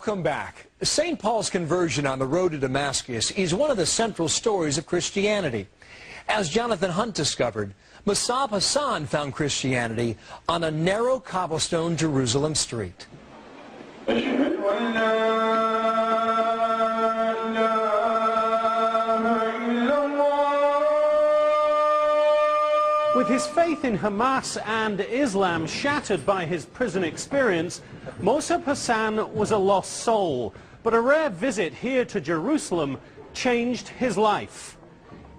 Welcome back. St. Paul's conversion on the road to Damascus is one of the central stories of Christianity. As Jonathan Hunt discovered, Musab Hassan found Christianity on a narrow cobblestone Jerusalem street. With his faith in Hamas and Islam shattered by his prison experience, Musab Hassan was a lost soul. But a rare visit here to Jerusalem changed his life.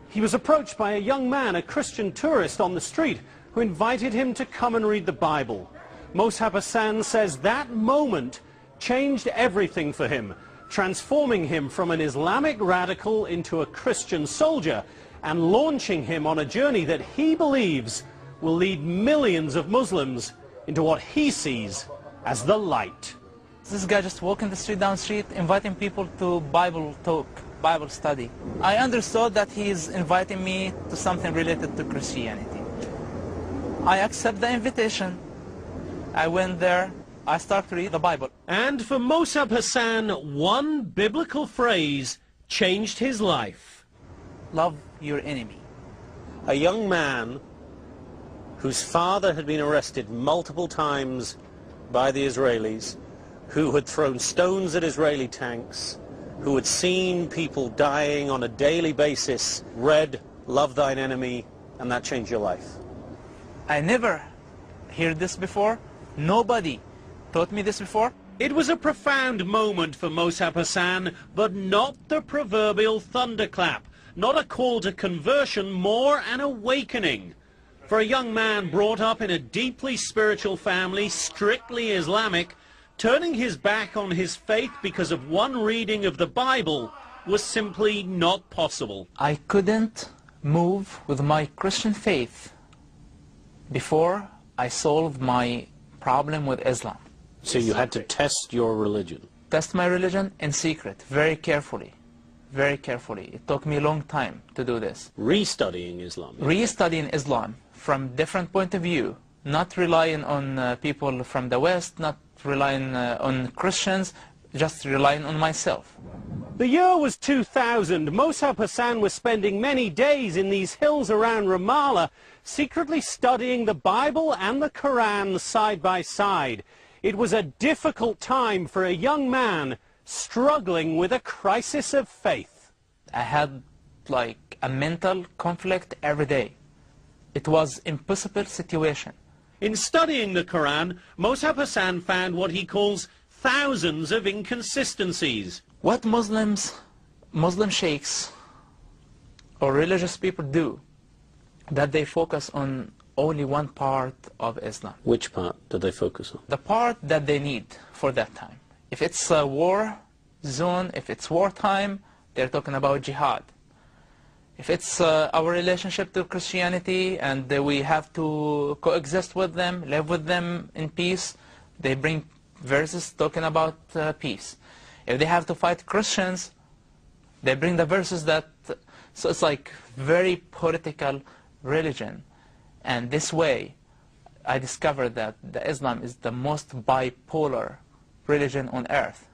He was approached by a young man, a Christian tourist on the street, who invited him to come and read the Bible. Musab Hassan says that moment changed everything for him, transforming him from an Islamic radical into a Christian soldier, and launching him on a journey that he believes will lead millions of Muslims into what he sees as the light. This guy just walking the street down the street, inviting people to Bible talk, Bible study. I understood that he is inviting me to something related to Christianity. I accept the invitation. I went there. I started to read the Bible. And for Musab Hassan, one biblical phrase changed his life. Love your enemy. A young man whose father had been arrested multiple times by the Israelis, who had thrown stones at Israeli tanks, who had seen people dying on a daily basis, read, love thine enemy, and that changed your life. I never heard this before. Nobody taught me this before. It was a profound moment for Musab Hassan, but not the proverbial thunderclap. Not a call to conversion, more an awakening. For a young man brought up in a deeply spiritual family, strictly Islamic, turning his back on his faith because of one reading of the Bible was simply not possible. I couldn't move with my Christian faith before I solved my problem with Islam. So you had to test your religion? Test my religion in secret, very carefully. Very carefully. It took me a long time to do this. Restudying Islam? Restudying Islam from different point of view, not relying on people from the West, not relying on Christians, just relying on myself. The year was 2000. Musab Hassan was spending many days in these hills around Ramallah, secretly studying the Bible and the Quran side by side. It was a difficult time for a young man struggling with a crisis of faith. I had like a mental conflict every day. It was an impossible situation. In studying the Quran, Musab Hassan found what he calls thousands of inconsistencies. What Muslim sheikhs or religious people do, that they focus on only one part of Islam. Which part do they focus on? The part that they need for that time. If it's a war zone, if it's wartime, they're talking about jihad. If it's our relationship to Christianity and we have to coexist with them, live with them in peace, they bring verses talking about peace. If they have to fight Christians, they bring the verses that... So it's like very political religion. And this way, I discovered that Islam is the most bipolar religion on earth,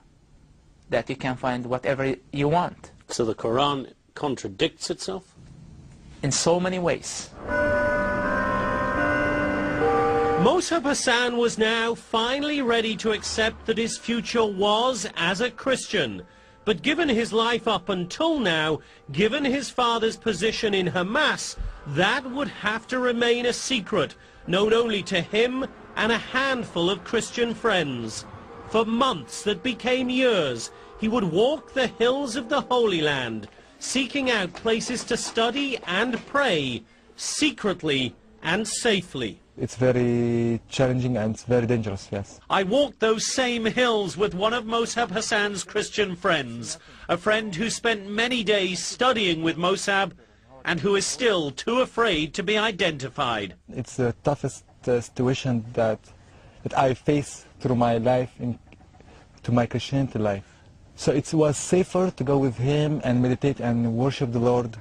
that you can find whatever you want. So the Quran contradicts itself? In so many ways. Musab Hassan was now finally ready to accept that his future was as a Christian. But given his life up until now, given his father's position in Hamas, that would have to remain a secret, known only to him and a handful of Christian friends. For months that became years, he would walk the hills of the Holy Land, seeking out places to study and pray, secretly and safely. It's very challenging and it's very dangerous, yes. I walked those same hills with one of Musab Hassan's Christian friends, a friend who spent many days studying with Musab and who is still too afraid to be identified. It's the toughest situation that I face through my life, to my Christianity life. So it was safer to go with him and meditate and worship the Lord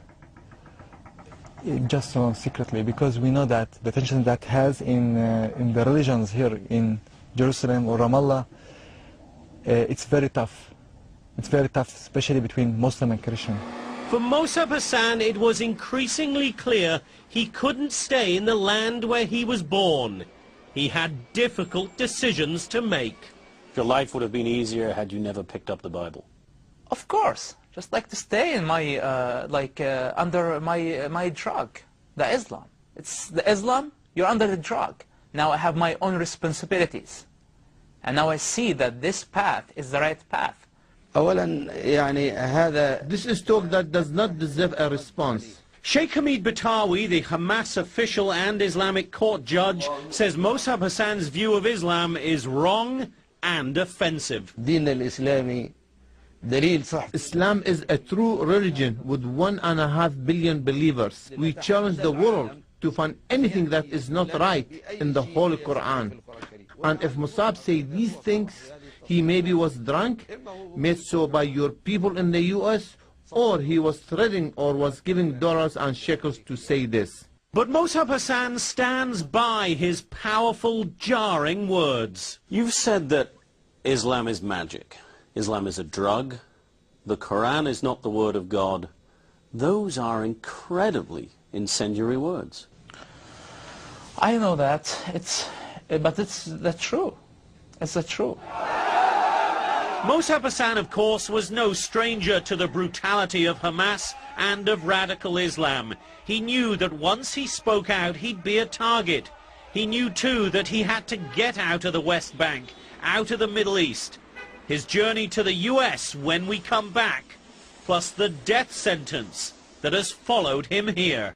just secretly, because we know that the tension that has in the religions here in Jerusalem or Ramallah, it's very tough. It's very tough, especially between Muslim and Christian. For Mossab Hassan, it was increasingly clear he couldn't stay in the land where he was born. He had difficult decisions to make. Your life would have been easier had you never picked up the Bible. Of course, just like to stay in my, under my drug, the Islam. It's the Islam, you're under the drug. Now I have my own responsibilities. And now I see that this path is the right path. This is talk that does not deserve a response. Sheikh Hamid Batawi, the Hamas official and Islamic court judge, says Mossab Hassan's view of Islam is wrong and offensive. Islam is a true religion with 1.5 billion believers. We challenge the world to find anything that is not right in the Holy Quran. And if Mossab say these things, he maybe was drunk, made so by your people in the US, or he was threatening or was giving dollars and shekels to say this. But Mossab Hassan stands by his powerful, jarring words. You've said that Islam is magic. Islam is a drug. The Quran is not the word of God. Those are incredibly incendiary words. I know that, but it's the truth. It's the truth. Mossab Hassan, of course, was no stranger to the brutality of Hamas and of radical Islam. He knew that once he spoke out, he'd be a target. He knew, too, that he had to get out of the West Bank, out of the Middle East. His journey to the US when we come back, plus the death sentence that has followed him here.